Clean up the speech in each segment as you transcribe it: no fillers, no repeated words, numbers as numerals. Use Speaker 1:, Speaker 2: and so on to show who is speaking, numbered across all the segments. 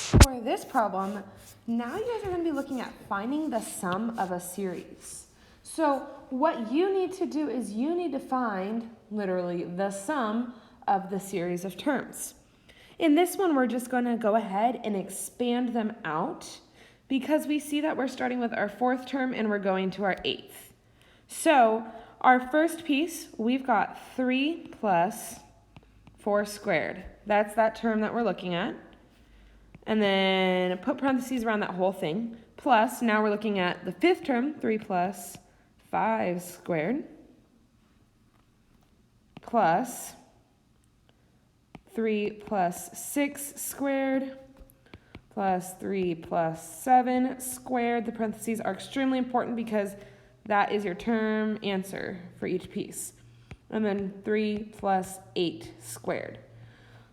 Speaker 1: For this problem, now you guys are going to be looking at finding the sum of a series. So what you need to do is you need to find literally the sum of the series of terms. In this one, we're just going to go ahead and expand them out because we see that we're starting with our fourth term and we're going to our eighth. So our first piece, we've got 3 plus 4 squared. That's that term that we're looking at. And then put parentheses around that whole thing. Plus, now we're looking at the fifth term, 3 plus 5 squared. Plus 3 plus 6 squared. Plus 3 plus 7 squared. The parentheses are extremely important because that is your term answer for each piece. And then 3 plus 8 squared.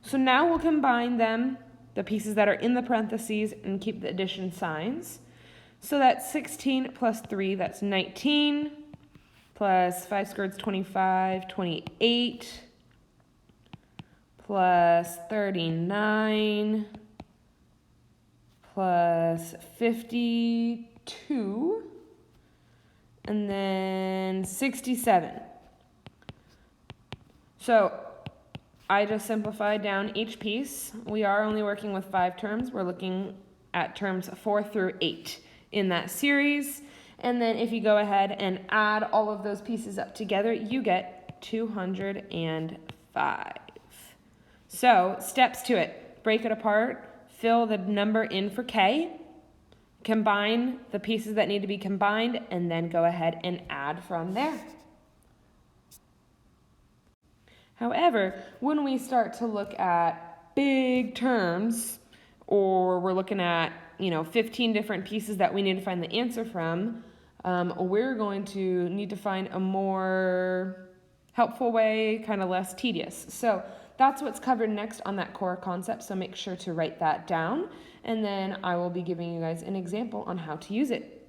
Speaker 1: So now we'll combine them, the pieces that are in the parentheses, and keep the addition signs. So that's 16 plus 3, that's 19, plus 5 squared is 25, 28, plus 39, plus 52, and then 67. So I just simplified down each piece. We are only working with 5 terms. We're looking at terms 4 through 8 in that series. And then if you go ahead and add all of those pieces up together, you get 205. So steps to it. Break it apart. Fill the number in for K. Combine the pieces that need to be combined, and then go ahead and add from there. However, when we start to look at big terms, or we're looking at 15 different pieces that we need to find the answer from, we're going to need to find a more helpful way, kind of less tedious. So that's what's covered next on that core concept, so make sure to write that down, and then I will be giving you guys an example on how to use it.